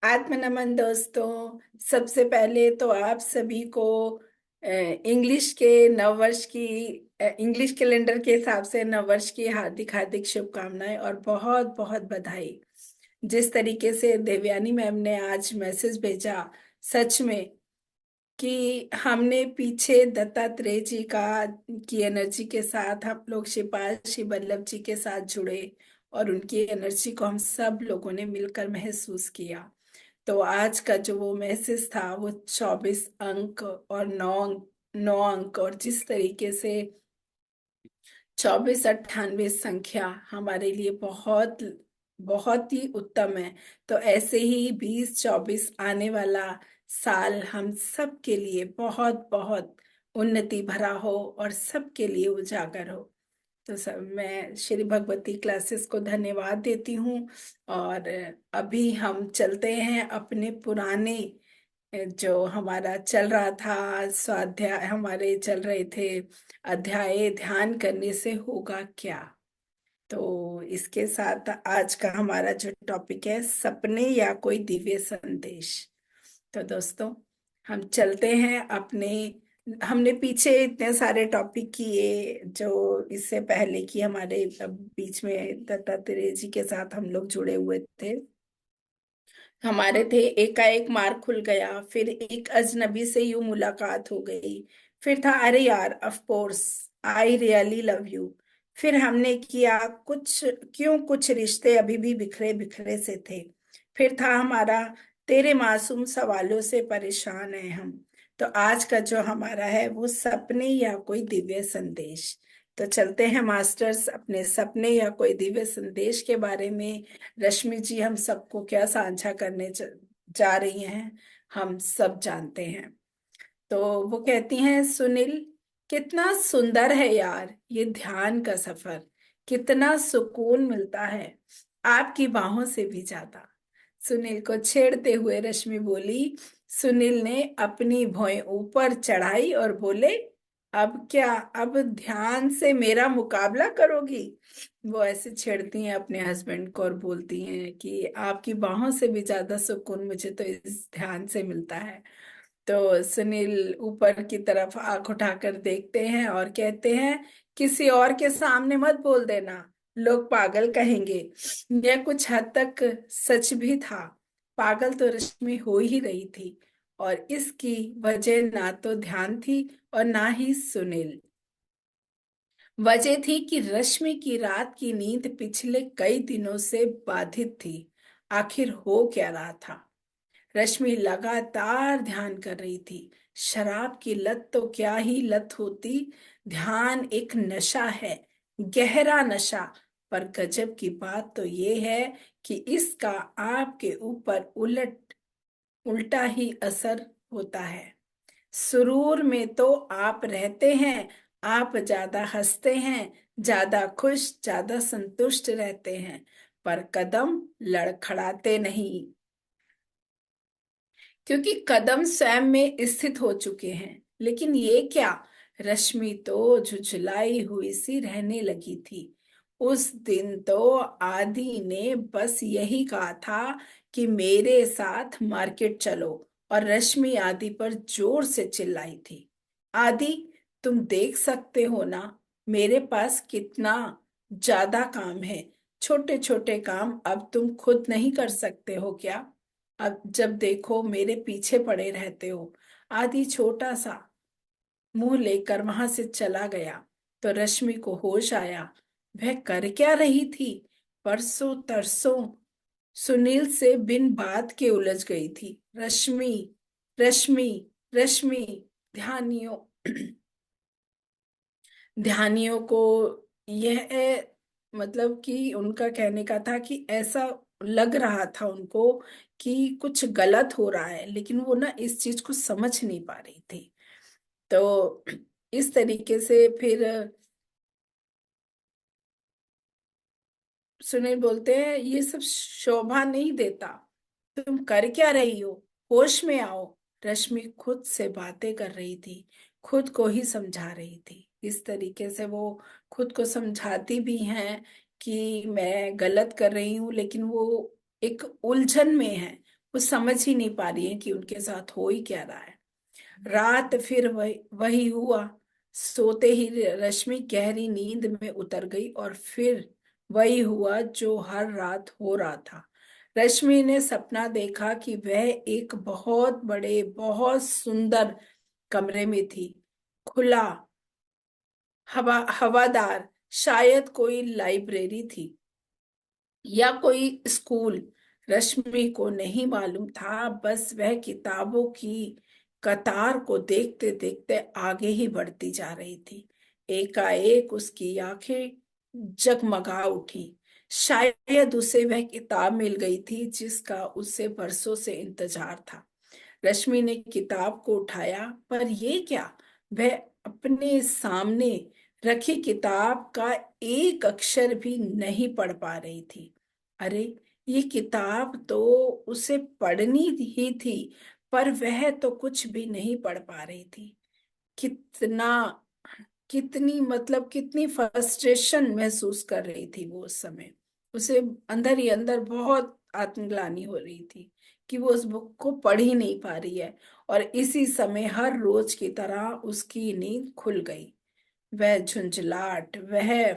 आत्मनमन दोस्तों। सबसे पहले तो आप सभी को इंग्लिश के नववर्ष की इंग्लिश कैलेंडर के हिसाब से नववर्ष की हार्दिक हार्दिक शुभकामनाएं और बहुत बहुत बधाई। जिस तरीके से देवयानी मैम ने आज मैसेज भेजा, सच में कि हमने पीछे दत्तात्रेय जी का की एनर्जी के साथ हम लोग शिवपाल शिव वल्लभ जी के साथ जुड़े और उनकी एनर्जी को हम सब लोगों ने मिलकर महसूस किया। तो आज का जो वो मैसेज था वो 24 अंक और 9 अंक, और जिस तरीके से 2498 संख्या हमारे लिए बहुत बहुत ही उत्तम है। तो ऐसे ही 2024 आने वाला साल हम सब के लिए बहुत बहुत उन्नति भरा हो और सबके लिए उजागर हो। तो सब मैं श्री भगवती क्लासेस को धन्यवाद देती हूँ। और अभी हम चलते हैं अपने पुराने जो हमारा चल रहा था, स्वाध्याय हमारे चल रहे थे, अध्याय ध्यान करने से होगा क्या। तो इसके साथ आज का हमारा जो टॉपिक है, सपने या कोई दिव्य संदेश। तो दोस्तों, हम चलते हैं अपने। हमने पीछे इतने सारे टॉपिक किए जो इससे पहले कि हमारे बीच में दत्तात्रेय जी के साथ हम लोग जुड़े हुए थे। हमारे थे एकाएक मार्ग खुल गया, फिर एक अजनबी से यूं मुलाकात हो गई, फिर था अरे यार of course I really love you, फिर हमने किया कुछ क्यों कुछ रिश्ते अभी भी बिखरे बिखरे से थे, फिर था हमारा तेरे मासूम सवालों से परेशान है हम। तो आज का जो हमारा है वो सपने या कोई दिव्य संदेश। तो चलते हैं मास्टर्स अपने सपने या कोई दिव्य संदेश के बारे में। रश्मि जी हम सबको क्या साझा करने जा रही हैं, हम सब जानते हैं। तो वो कहती हैं, सुनील कितना सुंदर है यार ये ध्यान का सफर, कितना सुकून मिलता है आपकी बाहों से भी ज्यादा। सुनील को छेड़ते हुए रश्मि बोली। सुनील ने अपनी भौएं ऊपर चढ़ाई और बोले, अब क्या, अब ध्यान से मेरा मुकाबला करोगी। वो ऐसे छेड़ती हैं अपने हस्बैंड को और बोलती हैं कि आपकी बाहों से भी ज्यादा सुकून मुझे तो इस ध्यान से मिलता है। तो सुनील ऊपर की तरफ आंख उठाकर देखते हैं और कहते हैं, किसी और के सामने मत बोल देना, लोग पागल कहेंगे। यह कुछ हद तक सच भी था। पागल तो रश्मि हो ही रही थी, और इसकी वजह ना तो ध्यान थी और ना ही सुनील। वजह थी कि रश्मि की रात की नींद पिछले कई दिनों से बाधित थी। आखिर हो क्या रहा था। रश्मि लगातार ध्यान कर रही थी। शराब की लत तो क्या ही लत होती, ध्यान एक नशा है, गहरा नशा। पर गजब की बात तो ये है कि इसका आपके ऊपर उल्टा ही असर होता है। सुरूर में तो आप रहते हैं, आप ज्यादा हंसते हैं, ज्यादा खुश, ज्यादा संतुष्ट रहते हैं, पर कदम लड़खड़ाते नहीं, क्योंकि कदम स्वयं में स्थित हो चुके हैं। लेकिन ये क्या, रश्मि तो झुझलाई हुई सी रहने लगी थी। उस दिन तो आदि ने बस यही कहा था कि मेरे साथ मार्केट चलो, और रश्मि आदि पर जोर से चिल्लाई थी, आदि तुम देख सकते हो ना, मेरे पास कितना ज्यादा काम है। छोटे छोटे काम अब तुम खुद नहीं कर सकते हो क्या? अब जब देखो मेरे पीछे पड़े रहते हो। आदि छोटा सा मुंह लेकर वहां से चला गया। तो रश्मि को होश आया, वह कर क्या रही थी। परसों तरसों सुनील से बिन बात के उलझ गई थी। रश्मि, रश्मि, रश्मि। ध्यानियों ध्यानियों को यह मतलब कि उनका कहने का था कि ऐसा लग रहा था उनको कि कुछ गलत हो रहा है, लेकिन वो ना इस चीज को समझ नहीं पा रही थी। तो इस तरीके से फिर सुनील बोलते हैं, ये सब शोभा नहीं देता, तुम कर क्या रही हो, होश में आओ। रश्मि खुद से बातें कर रही थी, खुद को ही समझा रही थी। इस तरीके से वो खुद को समझाती भी हैं कि मैं गलत कर रही हूँ, लेकिन वो एक उलझन में है। वो समझ ही नहीं पा रही है कि उनके साथ हो ही क्या रहा है। रात फिर वही वही हुआ। सोते ही रश्मि गहरी नींद में उतर गई और फिर वही हुआ जो हर रात हो रहा था। रश्मि ने सपना देखा कि वह एक बहुत बड़े बहुत सुंदर कमरे में थी। खुला, हवादार, शायद कोई लाइब्रेरी थी या कोई स्कूल। रश्मि को नहीं मालूम था, बस वह किताबों की कतार को देखते देखते आगे ही बढ़ती जा रही थी। एकाएक उसकी आंखें जगमगा उठी। शायद उसे वह किताब मिल गई थी जिसका उसे बरसों से इंतजार था। रश्मि ने किताब को उठाया, पर ये क्या! वह अपने सामने रखी किताब का एक अक्षर भी नहीं पढ़ पा रही थी। अरे, ये किताब तो उसे पढ़नी ही थी, पर वह तो कुछ भी नहीं पढ़ पा रही थी। कितना कितनी मतलब कितनी फ्रस्ट्रेशन महसूस कर रही थी वो उस समय। उसे अंदर ही अंदर बहुत आत्मग्लानि हो रही थी कि वो उस बुक को पढ़ ही नहीं पा रही है। और इसी समय हर रोज की तरह उसकी नींद खुल गई। वह झुंझलाहट, वह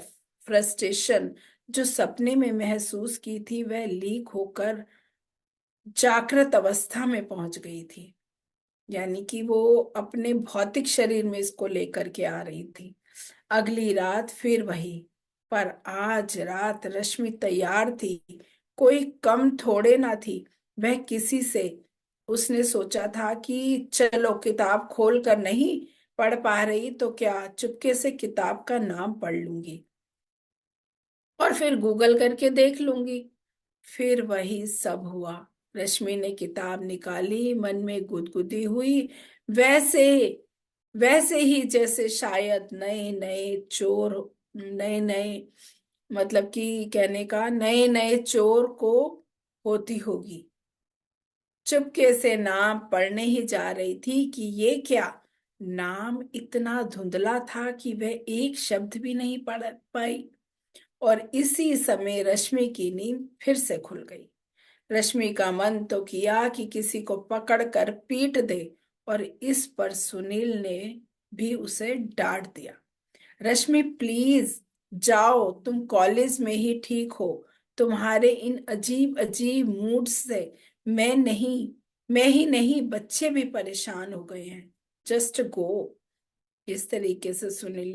फ्रस्ट्रेशन जो सपने में महसूस की थी, वह लीक होकर जागृत अवस्था में पहुंच गई थी। यानी कि वो अपने भौतिक शरीर में इसको लेकर के आ रही थी। अगली रात फिर वही। पर आज रात रश्मि तैयार थी, कोई कम थोड़े ना थी। वह किसी से उसने सोचा था कि चलो किताब खोल कर नहीं पढ़ पा रही तो क्या, चुपके से किताब का नाम पढ़ लूंगी और फिर गूगल करके देख लूंगी। फिर वही सब हुआ। रश्मि ने किताब निकाली, मन में गुदगुदी हुई, वैसे वैसे ही जैसे शायद नए नए चोर, नए नए मतलब कि कहने का नए नए चोर को होती होगी। चुपके से नाम पढ़ने ही जा रही थी कि ये क्या! नाम इतना धुंधला था कि वह एक शब्द भी नहीं पढ़ पाई। और इसी समय रश्मि की नींद फिर से खुल गई। रश्मि का मन तो किया कि किसी को पकड़ कर पीट दे, और इस पर सुनील ने भी उसे डांट दिया। रश्मि प्लीज जाओ, तुम कॉलेज में ही ठीक हो। तुम्हारे इन अजीब अजीब मूड से मैं नहीं मैं ही नहीं, बच्चे भी परेशान हो गए हैं। Just go. इस तरीके से सुनील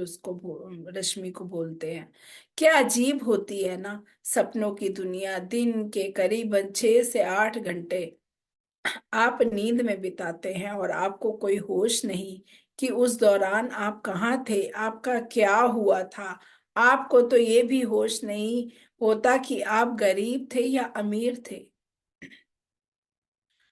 रश्मि को बोलते हैं। क्या अजीब होती है ना सपनों की दुनिया। दिन के करीबन 6 से 8 घंटे आप नींद में बिताते हैं और आपको कोई होश नहीं कि उस दौरान आप कहाँ थे, आपका क्या हुआ था। आपको तो ये भी होश नहीं होता कि आप गरीब थे या अमीर थे,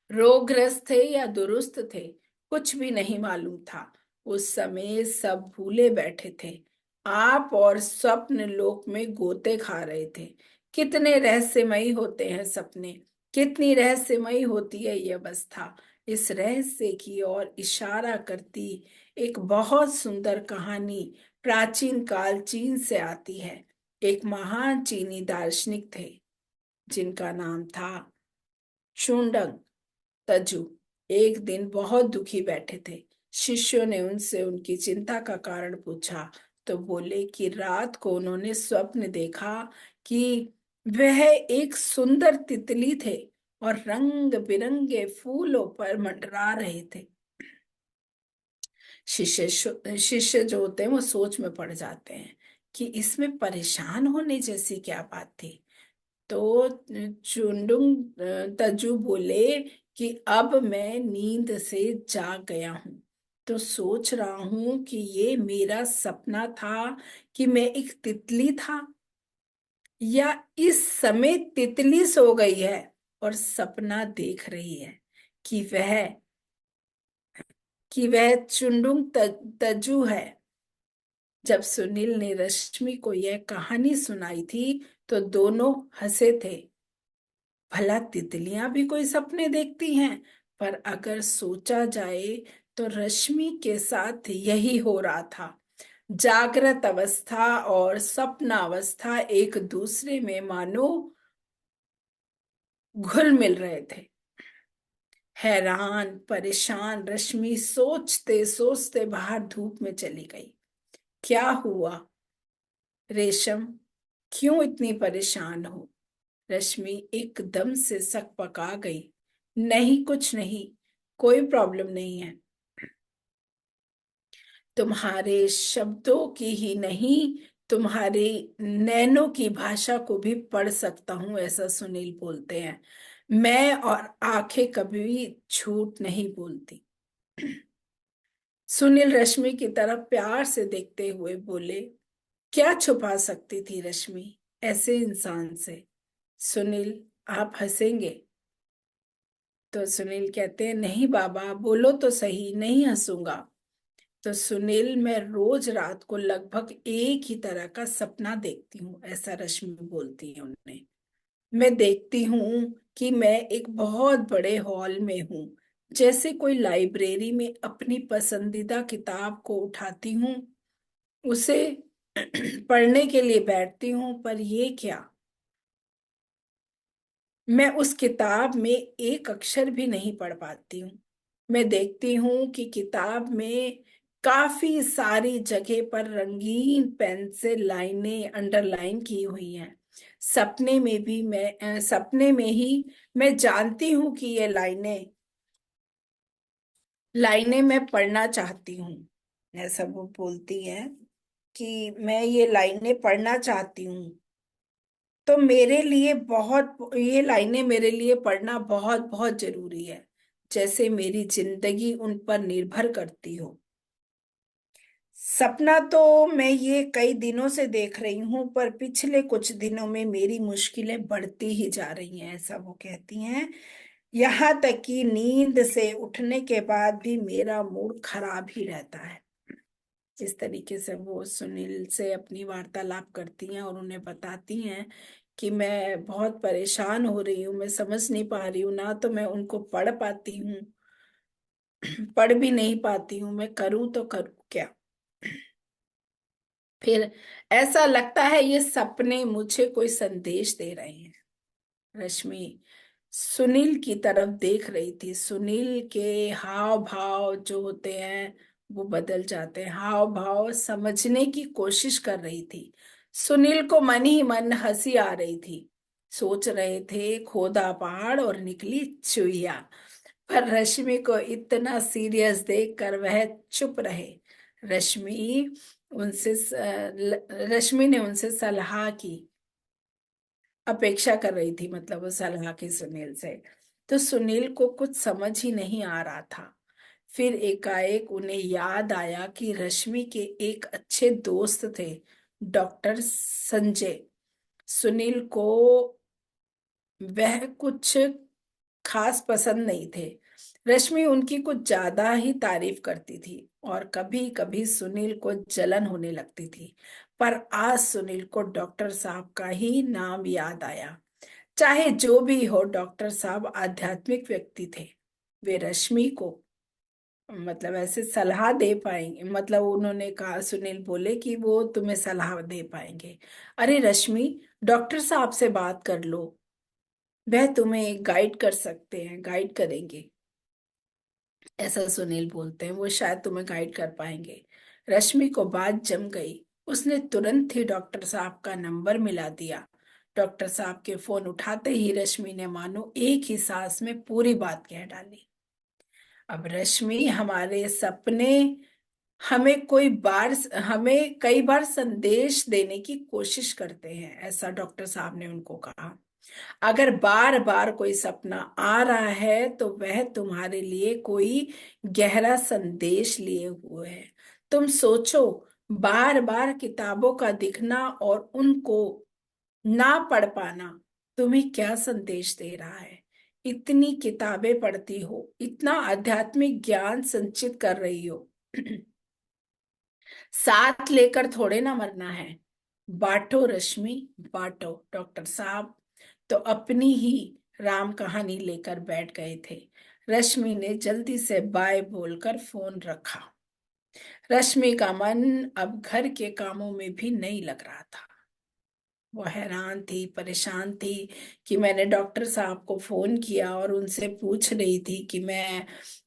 रोगग्रस्त थे या दुरुस्त थे। कुछ भी नहीं मालूम था। उस समय सब भूले बैठे थे। आप और स्वप्न लोक में गोते खा रहे थे। कितने रहस्यमयी होते हैं सपने, कितनी रहस्यमयी होती है ये अवस्था। इस रहस्य की ओर इशारा करती एक बहुत सुंदर कहानी प्राचीन काल चीन से आती है। एक महान चीनी दार्शनिक थे जिनका नाम था चुंडंग तजु। एक दिन बहुत दुखी बैठे थे। शिष्यों ने उनसे उनकी चिंता का कारण पूछा तो बोले कि रात को उन्होंने स्वप्न देखा कि वह एक सुंदर तितली थे और रंग बिरंगे फूलों पर मंडरा रहे थे। शिष्य जो होते हैं वो सोच में पड़ जाते हैं कि इसमें परेशान होने जैसी क्या बात थी। तो चुंडुंग तजु बोले कि अब मैं नींद से जाग गया हूं, तो सोच रहा हूं कि ये मेरा सपना था कि मैं एक तितली था, या इस समय तितली सो गई है और सपना देख रही है कि वह चुंडुंग तजु है। जब सुनील ने रश्मि को यह कहानी सुनाई थी तो दोनों हंसे थे। भला तितलियां भी कोई सपने देखती हैं? पर अगर सोचा जाए तो रश्मि के साथ यही हो रहा था। जागृत अवस्था और स्वप्न अवस्था एक दूसरे में मानो घुल मिल रहे थे। हैरान परेशान रश्मि सोचते सोचते बाहर धूप में चली गई। क्या हुआ रेशम, क्यों इतनी परेशान हो? रश्मि एकदम से सकपका गई। नहीं, कुछ नहीं, कोई प्रॉब्लम नहीं है। तुम्हारे शब्दों की ही नहीं, तुम्हारी नैनों की भाषा को भी पढ़ सकता हूं, ऐसा सुनील बोलते हैं। मैं और आंखें कभी झूठ नहीं बोलती। सुनील रश्मि की तरफ प्यार से देखते हुए बोले, क्या छुपा सकती थी रश्मि ऐसे इंसान से? सुनील, आप हंसेंगे? तो सुनील कहते हैं, नहीं बाबा, बोलो तो सही, नहीं हंसूंगा। तो सुनील, मैं रोज रात को लगभग एक ही तरह का सपना देखती हूँ, ऐसा रश्मि बोलती है उन्हें। मैं देखती हूँ कि मैं एक बहुत बड़े हॉल में हूँ, जैसे कोई लाइब्रेरी में अपनी पसंदीदा किताब को उठाती हूँ, उसे पढ़ने के लिए बैठती हूँ, पर ये क्या, मैं उस किताब में एक अक्षर भी नहीं पढ़ पाती हूँ। मैं देखती हूँ कि किताब में काफी सारी जगह पर रंगीन पेन से लाइनें अंडरलाइन की हुई हैं। सपने में ही मैं जानती हूँ कि ये लाइनें लाइनें मैं पढ़ना चाहती हूँ, ऐसा वो बोलती है कि मैं ये लाइनें पढ़ना चाहती हूँ। तो मेरे लिए बहुत ये लाइनें मेरे लिए पढ़ना बहुत बहुत जरूरी है, जैसे मेरी जिंदगी उन पर निर्भर करती हो। सपना तो मैं ये कई दिनों से देख रही हूँ, पर पिछले कुछ दिनों में मेरी मुश्किलें बढ़ती ही जा रही हैं, ऐसा वो कहती हैं। यहाँ तक कि नींद से उठने के बाद भी मेरा मूड खराब ही रहता है। इस तरीके से वो सुनील से अपनी वार्तालाप करती हैं और उन्हें बताती हैं कि मैं बहुत परेशान हो रही हूँ, मैं समझ नहीं पा रही हूँ, ना तो मैं उनको पढ़ पाती हूँ, पढ़ भी नहीं पाती हूँ, मैं करूँ तो करूँ क्या? फिर ऐसा लगता है ये सपने मुझे कोई संदेश दे रहे हैं। रश्मि सुनील की तरफ देख रही थी। सुनील के हाव भाव जो होते हैं वो बदल जाते हैं, हाव भाव समझने की कोशिश कर रही थी। सुनील को मन ही मन हंसी आ रही थी। सोच रहे थे खोदा पहाड़ और निकली चुईया, पर रश्मि को इतना सीरियस देखकर वह चुप रहे। रश्मि रश्मि ने उनसे सलाह की अपेक्षा कर रही थी, मतलब वो सलाह की सुनील से। तो सुनील को कुछ समझ ही नहीं आ रहा था। फिर एकाएक उन्हें याद आया कि रश्मि के एक अच्छे दोस्त थे, डॉक्टर संजय। सुनील को वह कुछ खास पसंद नहीं थे। रश्मि उनकी कुछ ज्यादा ही तारीफ करती थी और कभी कभी सुनील को जलन होने लगती थी। पर आज सुनील को डॉक्टर साहब का ही नाम याद आया। चाहे जो भी हो, डॉक्टर साहब आध्यात्मिक व्यक्ति थे। वे रश्मि को मतलब ऐसे सलाह दे पाएंगे, मतलब उन्होंने कहा, सुनील बोले कि वो तुम्हें सलाह दे पाएंगे। अरे रश्मि, डॉक्टर साहब से बात कर लो, वह तुम्हें गाइड कर सकते हैं, गाइड करेंगे, ऐसा सुनील बोलते हैं, वो शायद तुम्हें गाइड कर पाएंगे। रश्मि को बात जम गई। उसने तुरंत ही डॉक्टर साहब का नंबर मिला दिया। डॉक्टर साहब के फोन उठाते ही रश्मि ने मानो एक ही सांस में पूरी बात कह डाली। अब रश्मि, हमारे सपने हमें कई बार संदेश देने की कोशिश करते हैं, ऐसा डॉक्टर साहब ने उनको कहा। अगर बार बार कोई सपना आ रहा है तो वह तुम्हारे लिए कोई गहरा संदेश लिए हुए है। तुम सोचो, बार बार किताबों का दिखना और उनको ना पढ़ पाना तुम्हें क्या संदेश दे रहा है? इतनी किताबें पढ़ती हो, इतना आध्यात्मिक ज्ञान संचित कर रही हो, साथ लेकर थोड़े ना मरना है। बांटो रश्मि, बांटो। डॉक्टर साहब तो अपनी ही राम कहानी लेकर बैठ गए थे। रश्मि ने जल्दी से बाय बोलकर फोन रखा। रश्मि का मन अब घर के कामों में भी नहीं लग रहा था। वो हैरान थी, परेशान थी कि मैंने डॉक्टर साहब को फोन किया और उनसे पूछ रही थी कि मैं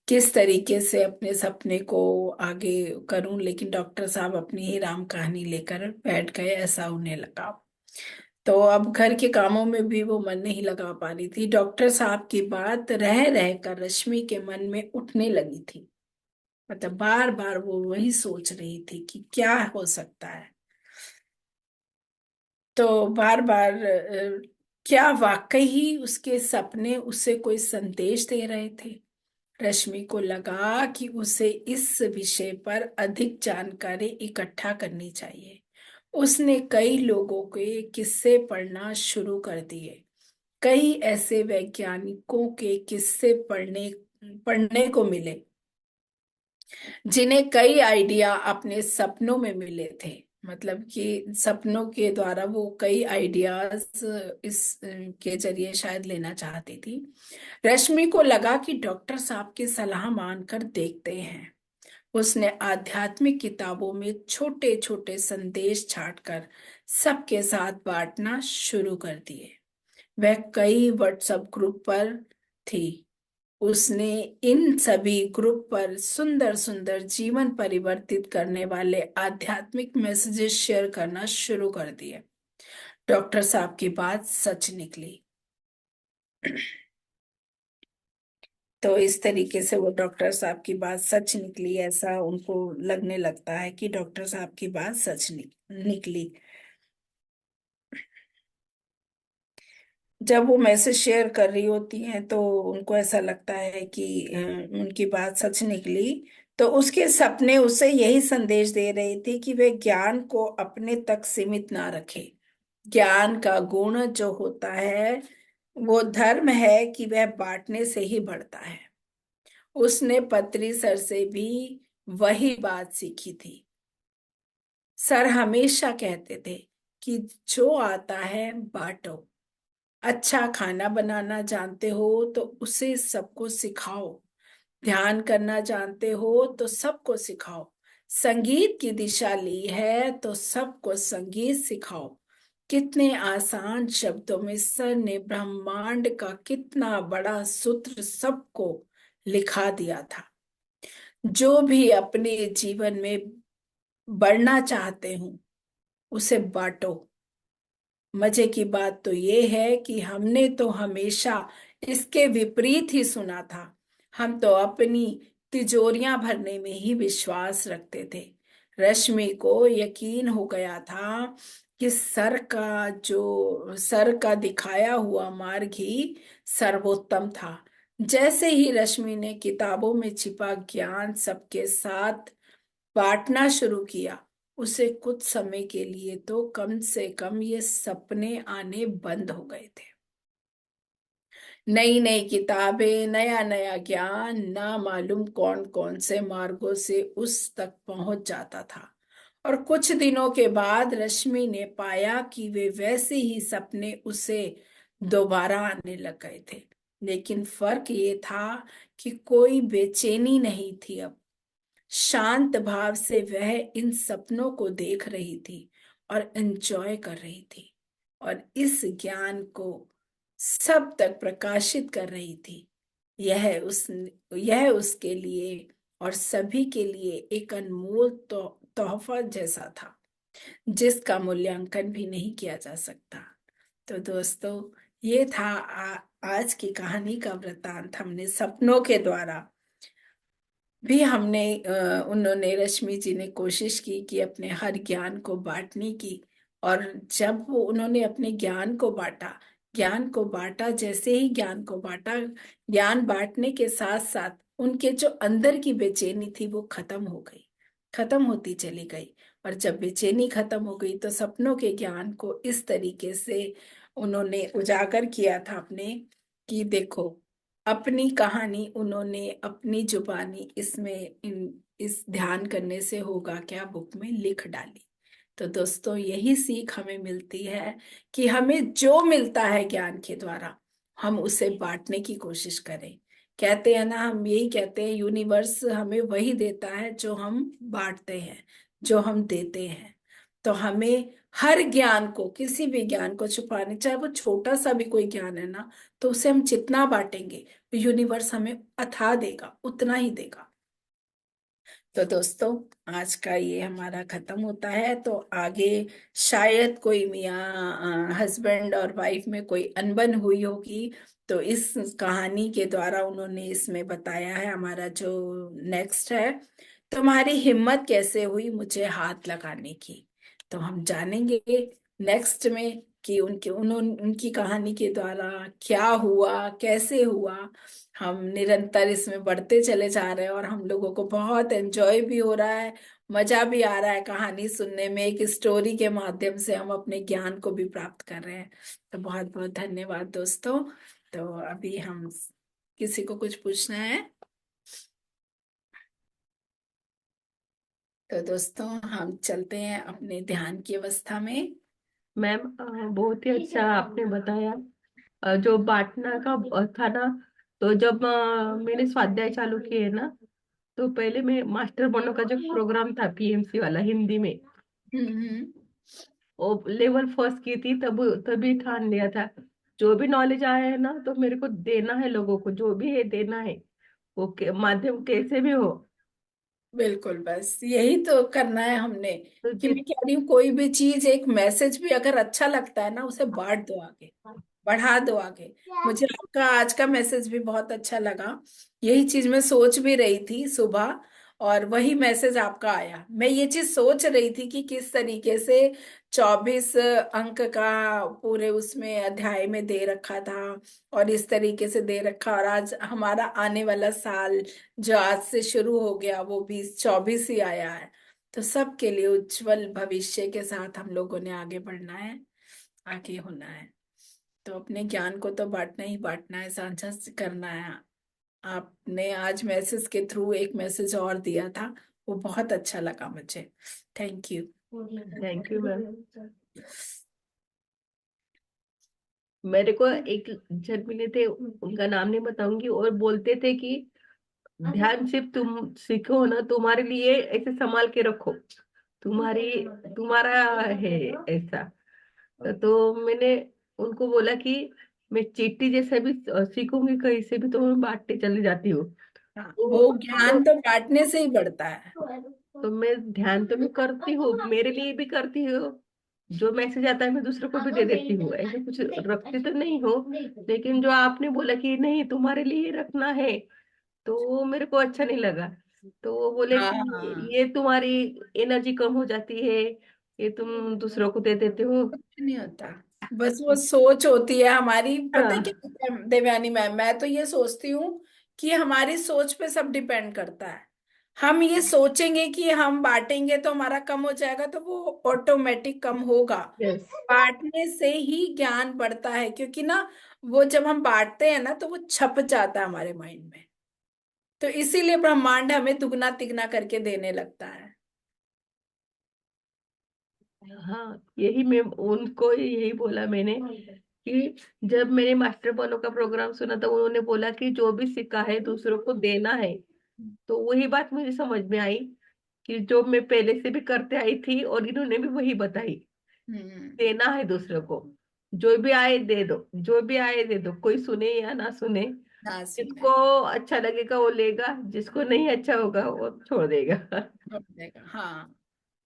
किस तरीके से अपने सपने को आगे करूं, लेकिन डॉक्टर साहब अपनी ही राम कहानी लेकर बैठ गए, ऐसा उन्हें लगा। तो अब घर के कामों में भी वो मन नहीं लगा पा रही थी। डॉक्टर साहब की बात रह रह कर रश्मि के मन में उठने लगी थी। मतलब बार बार वो वही सोच रही थी कि क्या हो सकता है। तो बार बार क्या वाकई ही उसके सपने उसे कोई संदेश दे रहे थे। रश्मि को लगा कि उसे इस विषय पर अधिक जानकारी इकट्ठा करनी चाहिए। उसने कई लोगों के किस्से पढ़ना शुरू कर दिए। कई ऐसे वैज्ञानिकों के किस्से पढ़ने पढ़ने को मिले जिन्हें कई आइडिया अपने सपनों में मिले थे। मतलब कि सपनों के द्वारा वो कई आइडियाज इस के जरिए शायद लेना चाहती थी। रश्मि को लगा कि डॉक्टर साहब की सलाह मानकर देखते हैं। उसने आध्यात्मिक किताबों में छोटे छोटे संदेश छाटकर सबके साथ बांटना शुरू कर दिए। वह कई व्हाट्सएप ग्रुप पर थी। उसने इन सभी ग्रुप पर सुंदर सुंदर जीवन परिवर्तित करने वाले आध्यात्मिक मैसेजेस शेयर करना शुरू कर दिए। डॉक्टर साहब की बात सच निकली। तो इस तरीके से वो डॉक्टर साहब की बात सच निकली, ऐसा उनको लगने लगता है कि डॉक्टर साहब की बात सच निकली। जब वो मैसेज शेयर कर रही होती हैं तो उनको ऐसा लगता है कि उनकी बात सच निकली। तो उसके सपने उसे यही संदेश दे रहे थे कि वे ज्ञान को अपने तक सीमित ना रखे। ज्ञान का गुण जो होता है वो धर्म है कि वह बांटने से ही बढ़ता है। उसने पत्री सर से भी वही बात सीखी थी। सर हमेशा कहते थे कि जो आता है बांटो। अच्छा खाना बनाना जानते हो तो उसे सबको सिखाओ। ध्यान करना जानते हो तो सबको सिखाओ। संगीत की दिशा ली है तो सबको संगीत सिखाओ। कितने आसान शब्दों में सर ने ब्रह्मांड का कितना बड़ा सूत्र सबको लिखा दिया था। जो भी अपने जीवन में बढ़ना चाहते हो उसे बांटो। मजे की बात तो ये है कि हमने तो हमेशा इसके विपरीत ही सुना था। हम तो अपनी तिजोरियां भरने में ही विश्वास रखते थे। रश्मि को यकीन हो गया था कि सर का दिखाया हुआ मार्ग ही सर्वोत्तम था। जैसे ही रश्मि ने किताबों में छिपा ज्ञान सबके साथ बांटना शुरू किया, उसे कुछ समय के लिए तो कम से कम ये सपने आने बंद हो गए थे। नई नई किताबें, नया नया ज्ञान, ना मालूम कौन कौन से मार्गों से उस तक पहुंच जाता था। और कुछ दिनों के बाद रश्मि ने पाया कि वे वैसे ही सपने उसे दोबारा आने लग गए थे। लेकिन फर्क ये था कि कोई बेचैनी नहीं थी अब। शांत भाव से वह इन सपनों को देख रही थी और एंजॉय कर रही थी और इस ज्ञान को सब तक प्रकाशित कर रही थी। यह उसके लिए और सभी के लिए एक अनमोल तोहफा जैसा था, जिसका मूल्यांकन भी नहीं किया जा सकता। तो दोस्तों, ये था आज की कहानी का वृत्तांत। हमने सपनों के द्वारा भी हमने उन्होंने रश्मि जी ने कोशिश की कि अपने हर ज्ञान को बांटने की। और जब वो उन्होंने अपने ज्ञान को बांटा, जैसे ही ज्ञान को बांटा, ज्ञान बांटने के साथ साथ उनके जो अंदर की बेचैनी थी वो खत्म हो गई, खत्म होती चली गई। और जब बेचैनी खत्म हो गई तो सपनों के ज्ञान को इस तरीके से उन्होंने उजागर किया था अपने, कि देखो, अपनी कहानी उन्होंने अपनी जुबानी इस ध्यान करने से होगा क्या बुक में लिख डाली। तो दोस्तों, यही सीख हमें मिलती है कि हमें जो मिलता है ज्ञान के द्वारा हम उसे बांटने की कोशिश करें। कहते हैं ना, हम यही कहते हैं, यूनिवर्स हमें वही देता है जो हम बांटते हैं, जो हम देते हैं। तो हमें हर ज्ञान को, किसी भी ज्ञान को छुपाने, चाहे वो छोटा सा भी कोई ज्ञान है ना, तो उसे हम जितना बांटेंगे यूनिवर्स हमें अथाह देगा, उतना ही देगा। तो दोस्तों, आज का ये हमारा खत्म होता है। तो आगे शायद कोई मियाँ हस्बैंड और वाइफ में कोई अनबन हुई होगी, तो इस कहानी के द्वारा उन्होंने इसमें बताया है हमारा जो नेक्स्ट है, तुम्हारी हिम्मत कैसे हुई मुझे हाथ लगाने की। तो हम जानेंगे नेक्स्ट में कि उनकी कहानी के द्वारा क्या हुआ, कैसे हुआ। हम निरंतर इसमें बढ़ते चले जा रहे हैं और हम लोगों को बहुत एंजॉय भी हो रहा है, मजा भी आ रहा है कहानी सुनने में। एक स्टोरी के माध्यम से हम अपने ज्ञान को भी प्राप्त कर रहे हैं। तो बहुत बहुत धन्यवाद दोस्तों। तो अभी हम, किसी को कुछ पूछना है? तो दोस्तों, हम चलते हैं अपने ध्यान की अवस्था में। मैम, बहुत ही अच्छा आपने बताया। जो बांटना का था ना, तो जब मैंने स्वाध्याय चालू किए ना, तो पहले मैं मास्टर बनो का जो प्रोग्राम था पीएमसी वाला हिंदी में, हम्म। वो लेवल फर्स्ट की थी, तब तभी ठान लिया था जो भी नॉलेज आया है ना, तो मेरे को देना है, लोगों को जो भी है देना है, वो माध्यम कैसे भी हो। बिल्कुल, बस यही तो करना है हमने। तो कि मैं कह रही हूँ, कोई भी चीज, एक मैसेज भी अगर अच्छा लगता है ना, उसे बांट दो आगे, बढ़ा दो आगे। मुझे आपका आज का मैसेज भी बहुत अच्छा लगा। यही चीज मैं सोच भी रही थी सुबह, और वही मैसेज आपका आया। मैं ये चीज सोच रही थी कि किस तरीके से 24 अंक का पूरे उसमें अध्याय में दे रखा था, और इस तरीके से दे रखा, और आज हमारा आने वाला साल जो आज से शुरू हो गया वो 2024 ही आया है। तो सबके लिए उज्जवल भविष्य के साथ हम लोगों ने आगे बढ़ना है, आगे होना है। तो अपने ज्ञान को तो बांटना ही बांटना है, साझा करना है। आपने आज मैसेज के थ्रू एक मैसेज और दिया था, वो बहुत अच्छा लगा मुझे। Thank you. Thank you ma'am. मेरे को एक जन मिले थे, उनका नाम नहीं बताऊंगी, और बोलते थे कि ध्यान सिर्फ तुम सीखो ना, तुम्हारे लिए ऐसे संभाल के रखो, तुम्हारी तुम्हारा है ऐसा। तो मैंने उनको बोला कि मैं चींटी जैसे भी सीखूंगी कहीं से भी, तो मैं बांटते चली जाती हूँ। हाँ, तो वो ज्ञान तो बांटने से ही बढ़ता है। तो मैं ध्यान तो मैं करती हूँ, मेरे लिए भी करती हूँ, जो मैसेज आता है मैं दूसरों को भी दे देती हूँ, ऐसे कुछ रखती तो नहीं हूँ। लेकिन जो आपने बोला कि नहीं तुम्हारे लिए रखना है, तो वो मेरे को अच्छा नहीं लगा। तो वो बोले हाँ कि हाँ, ये तुम्हारी एनर्जी कम हो जाती है, ये तुम दूसरों को दे देते हो। कुछ नहीं होता। बस वो सोच होती है हमारी। पता है हाँ, क्या होता है देवयानी मैम, मैं तो ये सोचती हूँ कि हमारी सोच पे सब डिपेंड करता है। हम ये सोचेंगे कि हम बांटेंगे तो हमारा कम हो जाएगा, तो वो ऑटोमेटिक कम होगा। यस। बांटने से ही ज्ञान बढ़ता है, क्योंकि ना, वो जब हम बांटते हैं ना, तो वो छप जाता है हमारे माइंड में। तो इसीलिए ब्रह्मांड हमें दुगना तिगना करके देने लगता है। हाँ, यही मैं उनको यही बोला मैंने कि जब मैंने मास्टर बनो का प्रोग्राम सुना, तो उन्होंने बोला कि जो भी सीखा है दूसरों को देना है। तो वही बात मुझे समझ में आई कि जो मैं पहले से भी करते आई थी, और इन्होंने भी वही बताई, हम्म। देना है दूसरों को, जो भी आए दे दो, जो भी आए दे दो, कोई सुने या ना सुने। ना जिसको सुने, अच्छा लगेगा वो लेगा, जिसको नहीं अच्छा होगा वो छोड़ देगा। छोड़ देगा। हाँ,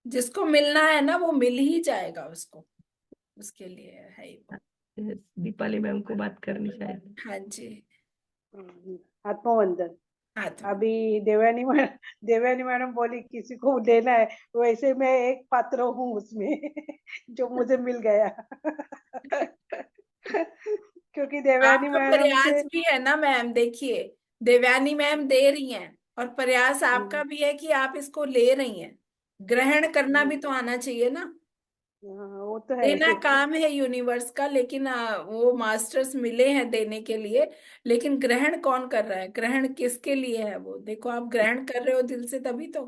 जिसको मिलना है ना, वो मिल ही जाएगा उसको। उसके लिए है ही वो। दीपाली मैम को बात करनी शायद। हाँ जी। आत्मवंदन। आत्मा। अभी देवयानी मैडम बोली किसी को देना है, वैसे मैं एक पात्र हूँ उसमें जो मुझे मिल गया क्योंकि देवयानी आपका मैडम से प्रयास भी है ना मैम, देखिए, देवयानी मैम दे रही हैं, और प्रयास आपका भी है कि आप इसको ले रही हैं। ग्रहण करना भी तो आना चाहिए ना। हाँ, वो तो है देना काम है यूनिवर्स का, लेकिन वो मास्टर्स मिले हैं देने के लिए। लेकिन ग्रहण कौन कर रहा है? ग्रहण किसके लिए है? वो देखो, आप ग्रहण कर रहे हो दिल से, तभी तो।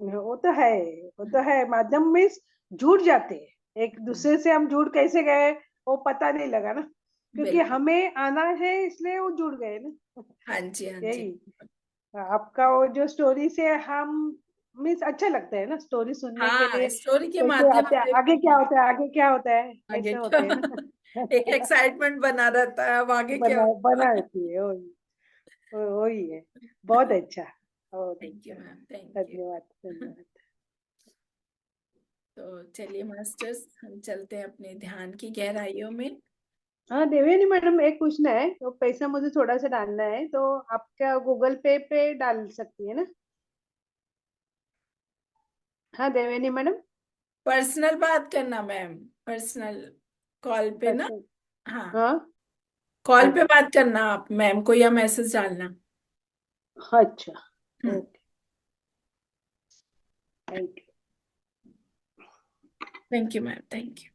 वो तो है, वो तो है। माध्यम में जुड़ जाते हैं, एक दूसरे से हम जुड़ कैसे गए वो पता नहीं लगा ना, क्योंकि बिल्कुल। हमें आना है इसलिए वो जुड़ गए ना। हाँ जी, हाँ जी। यही आपका वो जो स्टोरी से हम मीन्स अच्छा लगता है ना स्टोरी सुनने के हाँ, लिए। स्टोरी के कैसे माध्यम आते हैं, से आगे क्या होता है, आगे क्या होता है, आगे ऐसे क्या होते हैं ना। एक एक्साइटमेंट बना रहता है, अब आगे क्या बना होगा। बना रहती है, वही वही है। बहुत अच्छा, बहुत थैंक यू अच्छा। Ma'am, thank you. धन्यवाद, धन्यवाद। तो चलिए मास्टर्स, हम चलते हैं अपने ध्यान की गहराइयों में। हाँ देवयानी मैडम, एक पूछना है, तो पैसा मुझे थोड़ा सा डालना है, तो आप क्या गूगल पे डाल सकती है ना? हाँ देवयानी मैडम। पर्सनल बात करना मैम, पर्सनल कॉल पे ना। अच्छा। हाँ, हाँ। कॉल पे हम्म, बात करना आप मैम को, या मैसेज डालना। अच्छा। Hmm. Okay. Thank you. Thank you ma'am, thank you.